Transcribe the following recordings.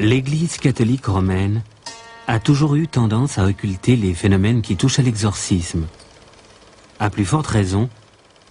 L'Église catholique romaine a toujours eu tendance à occulter les phénomènes qui touchent à l'exorcisme. À plus forte raison,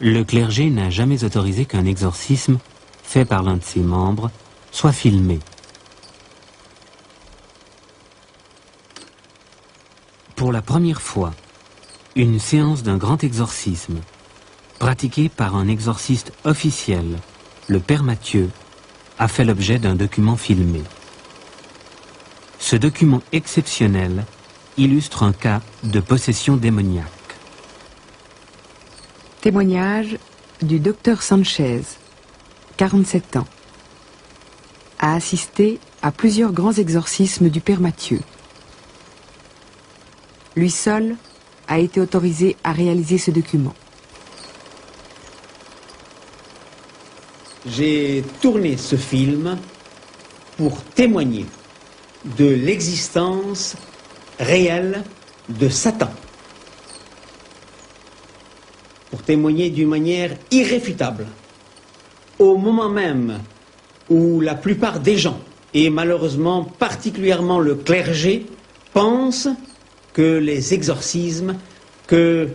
le clergé n'a jamais autorisé qu'un exorcisme fait par l'un de ses membres soit filmé. Pour la première fois, une séance d'un grand exorcisme, pratiquée par un exorciste officiel, le Père Mathieu, a fait l'objet d'un document filmé. Ce document exceptionnel illustre un cas de possession démoniaque. Témoignage du docteur Sanchez, 47 ans. A assisté à plusieurs grands exorcismes du Père Mathieu. Lui seul a été autorisé à réaliser ce document. J'ai tourné ce film pour témoigner de l'existence réelle de Satan. Pour témoigner d'une manière irréfutable. Au moment même où la plupart des gens, et malheureusement particulièrement le clergé, pensent que les exorcismes, que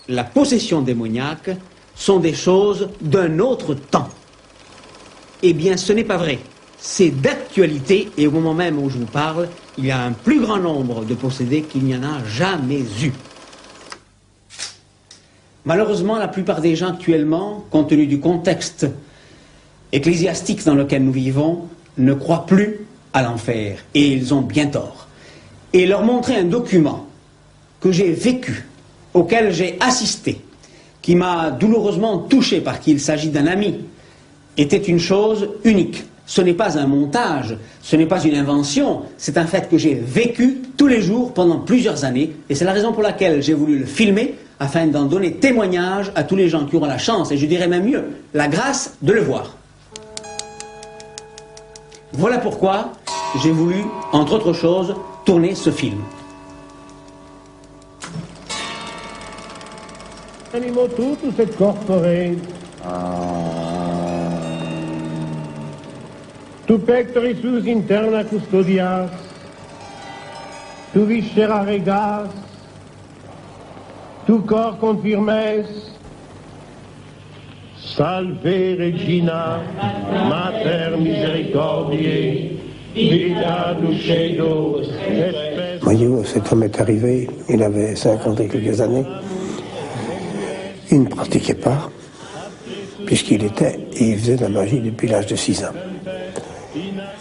la possession démoniaque sont des choses d'un autre temps. Eh bien, ce n'est pas vrai. C'est d'actualité et au moment même où je vous parle, il y a un plus grand nombre de possédés qu'il n'y en a jamais eu. Malheureusement, la plupart des gens actuellement, compte tenu du contexte ecclésiastique dans lequel nous vivons, ne croient plus à l'enfer et ils ont bien tort. Et leur montrer un document que j'ai vécu, auquel j'ai assisté, qui m'a douloureusement touché parce qu'il s'agit d'un ami, était une chose unique. Ce n'est pas un montage, ce n'est pas une invention, c'est un fait que j'ai vécu tous les jours pendant plusieurs années, et c'est la raison pour laquelle j'ai voulu le filmer, afin d'en donner témoignage à tous les gens qui auront la chance, et je dirais même mieux, la grâce de le voir. Voilà pourquoi j'ai voulu, entre autres choses, tourner ce film. Animo tutus et corpore. Tu pectoris sus interna custodias, tu viscera regas, tu cor confirmes. Salve Regina, Mater Misericordiae, vita dulcedo, espes. Voyez-vous, cet homme est arrivé, il avait 50 et quelques années. Il ne pratiquait pas, puisqu'il faisait de la magie depuis l'âge de 6 ans.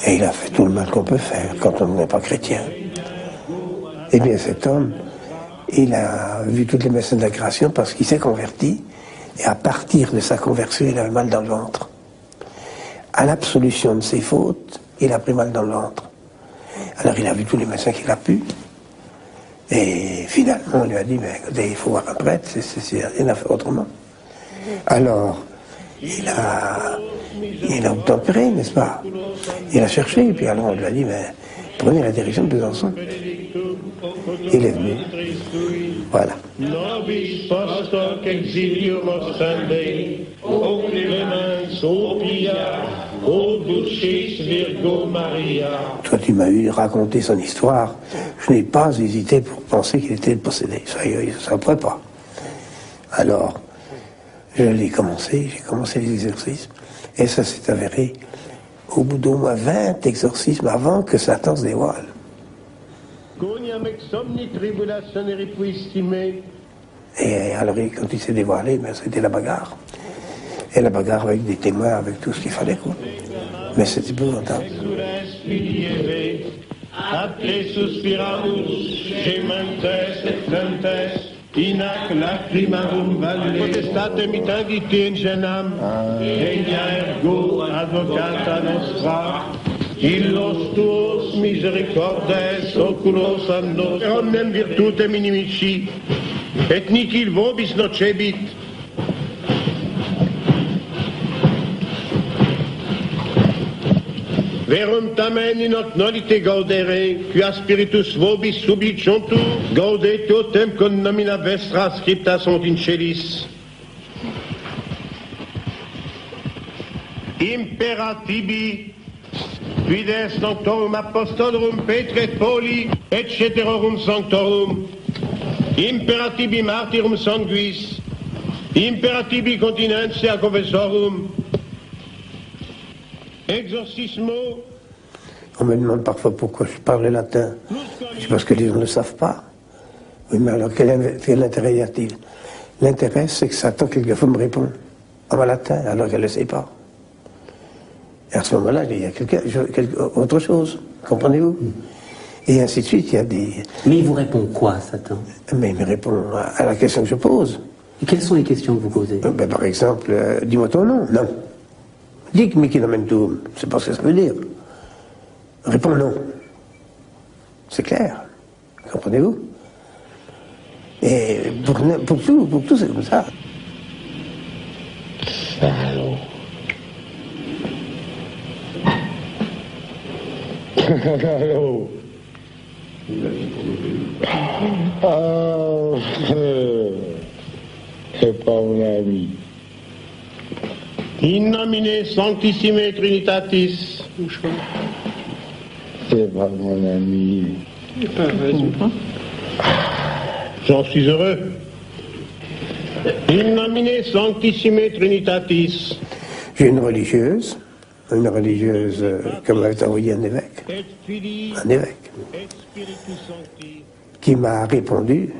Et il a fait tout le mal qu'on peut faire quand on n'est pas chrétien. Eh bien, cet homme, il a vu toutes les messes de la création parce qu'il s'est converti, et à partir de sa conversion, il avait mal dans le ventre. À l'absolution de ses fautes, il a pris mal dans le ventre. Alors il a vu tous les médecins qu'il a pu, et finalement on lui a dit, mais écoutez, il faut voir un prêtre, il a fait autrement. Alors, il a obtempéré, n'est-ce pas? Il a cherché, et puis alors on lui a dit, mais prenez la direction de Besançon. Il est venu. Voilà. Nobis post hoc exilium ostende, o clemens, o pia, o dulcis Virgo Maria. Quand il m'a eu raconté son histoire, je n'ai pas hésité pour penser qu'il était possédé. Ça ne pourrait pas. Alors, j'ai commencé les exorcismes, et ça s'est avéré au bout d'au moins 20 exorcismes avant que Satan se dévoile. Et alors, quand il s'est dévoilé, ben, c'était la bagarre. Et la bagarre avec des témoins, avec tout ce qu'il fallait, quoi. Mais c'était épouvantable. Inac lacrimarum valle. Potestate mitangite in genam, regna ergo advocata nostra, illos tuos misericordes oculos a nos, omnem virtutem inimici, et nicil vobis nocebit. Verum tamen in hoc nolite gaudere, quia spiritus vobis subliciuntur, gaudete totem con nomina vestra scripta sunt in celis. Imperatibi Fides sanctorum apostolorum Petri et Pauli, et ceterorum sanctorum, imperatibi martyrum sanguis, imperatibi continentia confessorum, exorcismo. On me demande parfois pourquoi je parle latin. C'est parce que les gens ne le savent pas. Oui, mais alors quel intérêt y a-t-il? L'intérêt, c'est que Satan, quelquefois, me répond en latin, alors qu'elle ne le sait pas. Et à ce moment-là, il y a autre chose, comprenez-vous? Et ainsi de suite, il y a des... Mais il vous répond quoi, Satan? Mais il me répond à la question que je pose. Et quelles sont les questions que vous posez? Ben, par exemple, dis-moi ton nom. Non. Dic mihi nomen tuum. Je ne sais pas ce que ça veut dire. Réponds non. C'est clair. Comprenez-vous? Et pour tout, c'est comme ça. Salaud. Salaud. Oh, c'est pas mon ami. In nomine sanctissime Trinitatis. C'est pas mon ami. J'en suis heureux. In nomine sanctissime Trinitatis. J'ai une religieuse comme m'avait envoyé un évêque, qui m'a répondu,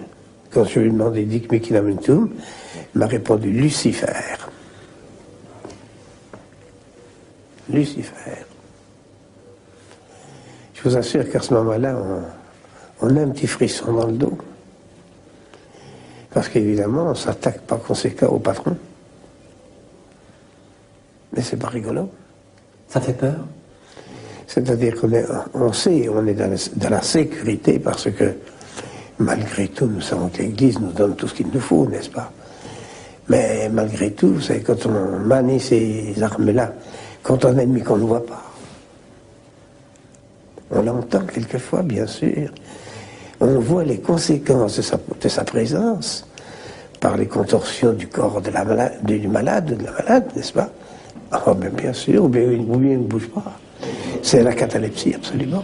quand je lui ai demandé Dic mihi nomen tuum, m'a répondu Lucifer. Lucifer. Je vous assure qu'à ce moment-là, on a un petit frisson dans le dos. Parce qu'évidemment, on ne s'attaque par conséquent au patron. Mais c'est pas rigolo. Ça fait peur? C'est-à-dire on sait, on est dans la sécurité parce que, malgré tout, nous savons que l'Église nous donne tout ce qu'il nous faut, n'est-ce pas? Mais malgré tout, c'est quand on manie ces armes-là contre un ennemi qu'on ne voit pas. On l'entend quelquefois, bien sûr. On voit les conséquences de sa présence par les contorsions du corps du malade, de la malade, n'est-ce pas? Oh, ben bien sûr, ou bien il ne bouge pas. C'est la catalepsie, absolument.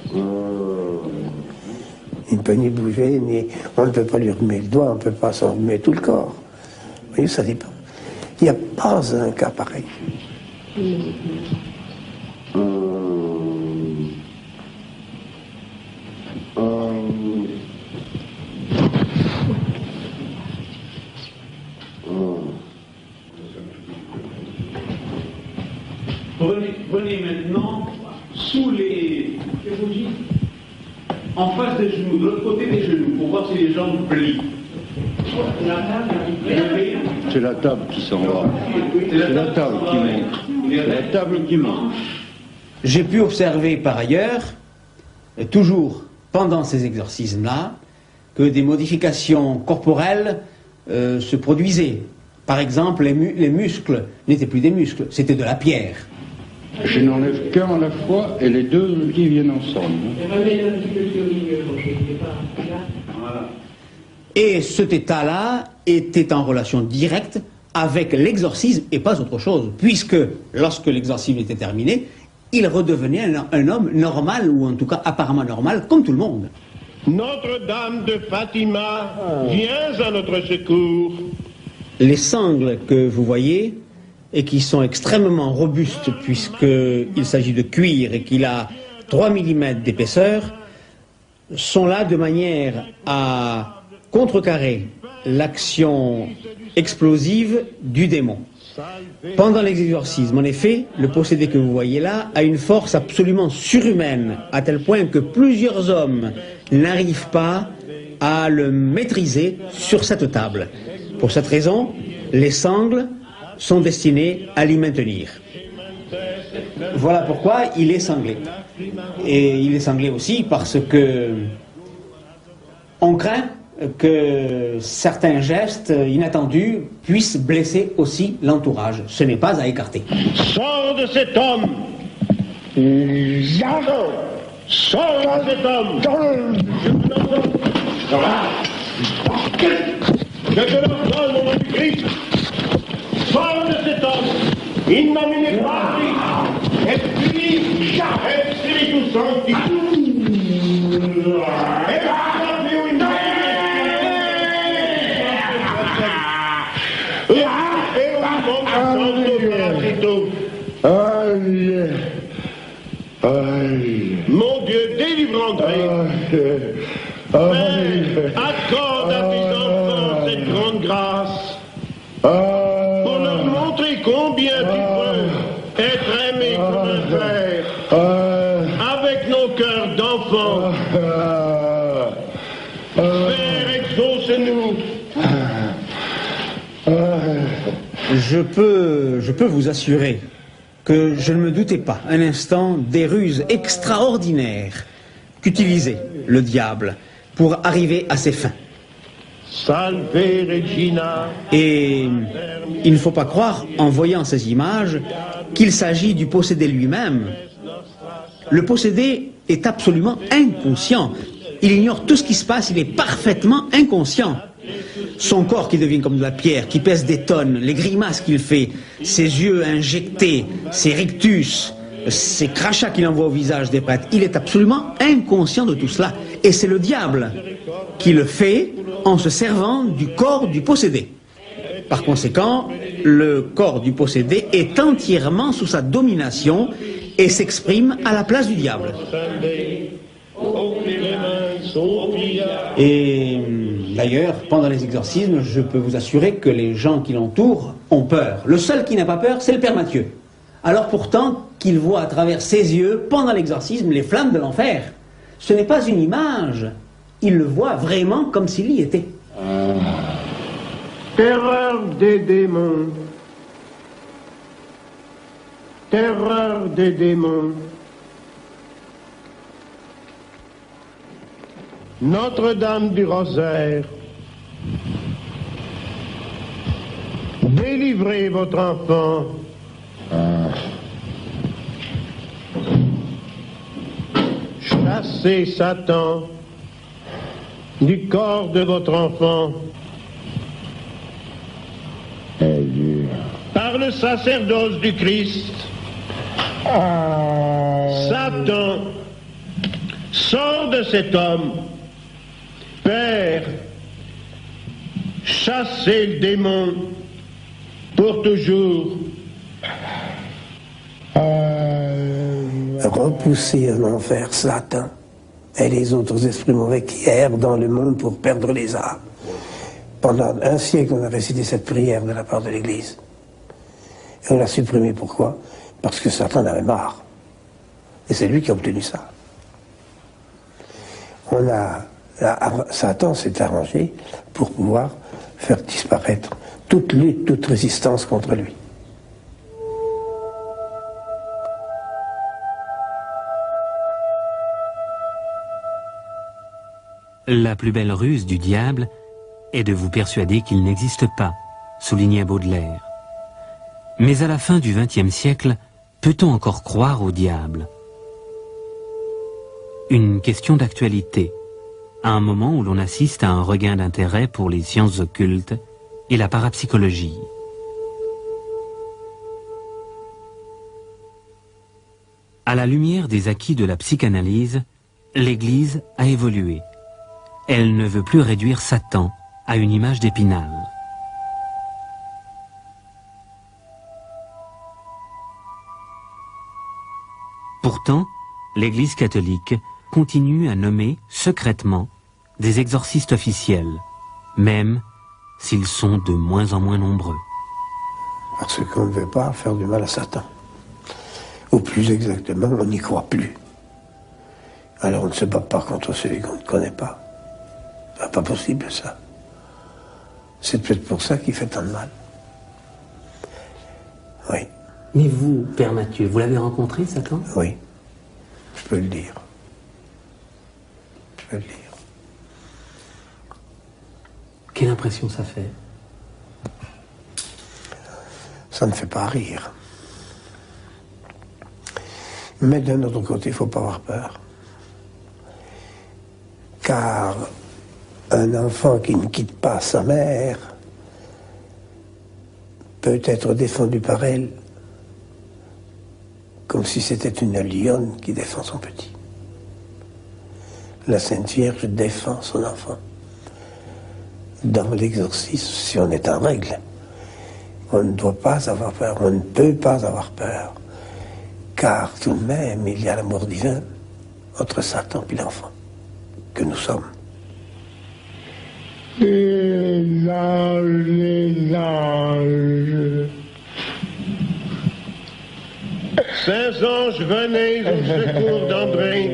Il ne peut ni bouger, on ne peut pas lui remuer le doigt, on ne peut pas s'en remuer tout le corps. Vous voyez, ça dépend. Il n'y a pas un cas pareil. Venez maintenant sous les... en face des genoux, de l'autre côté des genoux, pour voir si les jambes plient. C'est la table qui s'en va. C'est la table qui monte. C'est la table qui monte. J'ai pu observer par ailleurs, toujours pendant ces exorcismes-là, que des modifications corporelles se produisaient. Par exemple, les muscles n'étaient plus des muscles, c'était de la pierre. Je n'enlève qu'un à la fois et les deux qui viennent ensemble. Et cet état-là était en relation directe avec l'exorcisme et pas autre chose, puisque lorsque l'exorcisme était terminé, il redevenait un homme normal, ou en tout cas apparemment normal, comme tout le monde. Notre-Dame de Fatima, viens à notre secours. Les sangles que vous voyez, et qui sont extrêmement robustes, puisqu'il s'agit de cuir et qu'il a 3 mm d'épaisseur, sont là de manière à contrecarrer l'action explosive du démon. Pendant l'exorcisme, en effet, le possédé que vous voyez là a une force absolument surhumaine, à tel point que plusieurs hommes n'arrivent pas à le maîtriser sur cette table. Pour cette raison, les sangles sont destinées à l'y maintenir. Voilà pourquoi il est sanglé. Et il est sanglé aussi parce que on craint que certains gestes inattendus puissent blesser aussi l'entourage. Ce n'est pas à écarter. Sors de cet homme. Sors de cet homme. Je te l'ordonne au nom du Christ. Sors de cet homme. In nomine Patris et Filii et Mon Dieu, délivre André. Père, accorde à tes enfants cette grande grâce pour leur montrer combien tu peux être aimé comme un frère avec nos cœurs d'enfants. Père, exauce-nous. Je peux vous assurer que je ne me doutais pas un instant des ruses extraordinaires qu'utilisait le diable pour arriver à ses fins. Salve Regina. Et il ne faut pas croire, en voyant ces images, qu'il s'agit du possédé lui-même. Le possédé est absolument inconscient. Il ignore tout ce qui se passe, il est parfaitement inconscient. Son corps qui devient comme de la pierre, qui pèse des tonnes, les grimaces qu'il fait, ses yeux injectés, ses rictus, ces crachats qu'il envoie au visage des prêtres, il est absolument inconscient de tout cela. Et c'est le diable qui le fait en se servant du corps du possédé. Par conséquent, le corps du possédé est entièrement sous sa domination et s'exprime à la place du diable. Et d'ailleurs, pendant les exorcismes, je peux vous assurer que les gens qui l'entourent ont peur. Le seul qui n'a pas peur, c'est le Père Mathieu. Alors pourtant qu'il voit à travers ses yeux, pendant l'exorcisme, les flammes de l'enfer. Ce n'est pas une image, il le voit vraiment comme s'il y était. Terreur des démons. Terreur des démons. Notre-Dame du Rosaire, délivrez votre enfant. Chassez Satan du corps de votre enfant. Par le sacerdoce du Christ, Satan sort de cet homme. Père, chassez le démon pour toujours. Repousser en enfer Satan et les autres esprits mauvais qui errent dans le monde pour perdre les âmes. Pendant un siècle, on a récité cette prière de la part de l'Église. Et on l'a supprimée. Pourquoi? Parce que Satan en avait marre. Et c'est lui qui a obtenu ça. Satan s'est arrangé pour pouvoir faire disparaître toute lutte, toute résistance contre lui. La plus belle ruse du diable est de vous persuader qu'il n'existe pas, soulignait Baudelaire. Mais à la fin du XXe siècle, peut-on encore croire au diable? Une question d'actualité, à un moment où l'on assiste à un regain d'intérêt pour les sciences occultes et la parapsychologie. À la lumière des acquis de la psychanalyse, l'Église a évolué. Elle ne veut plus réduire Satan à une image d'Épinal. Pourtant, l'Église catholique continue à nommer secrètement des exorcistes officiels, même s'ils sont de moins en moins nombreux. Parce qu'on ne veut pas faire du mal à Satan. Ou plus exactement, on n'y croit plus. Alors on ne se bat pas contre celui qu'on ne connaît pas. C'est pas possible ça. C'est peut-être pour ça qu'il fait tant de mal. Oui. Mais vous, Père Mathieu, vous l'avez rencontré, Satan? Oui. Je peux le dire. Je peux le dire. Quelle impression ça fait? Ça ne fait pas rire. Mais d'un autre côté, il ne faut pas avoir peur. Car un enfant qui ne quitte pas sa mère peut être défendu par elle comme si c'était une lionne qui défend son petit. La Sainte Vierge défend son enfant. Dans l'exorcisme, si on est en règle, on ne doit pas avoir peur, on ne peut pas avoir peur, car tout de même, il y a l'amour divin entre Satan et l'enfant que nous sommes. Les anges. Saints anges, venez au secours d'André.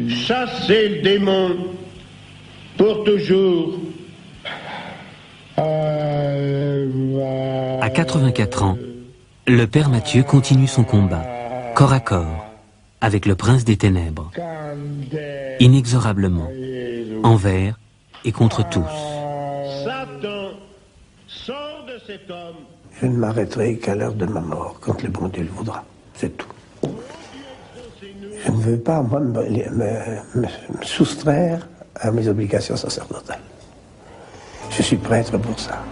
Chassez le démon pour toujours. À 84 ans, le père Mathieu continue son combat, corps à corps, avec le prince des ténèbres, inexorablement, envers et contre tous. Satan, sors de cet homme. Je ne m'arrêterai qu'à l'heure de ma mort, quand le bon Dieu le voudra. C'est tout. Je ne veux pas, moi, me soustraire à mes obligations sacerdotales. Je suis prêtre pour ça.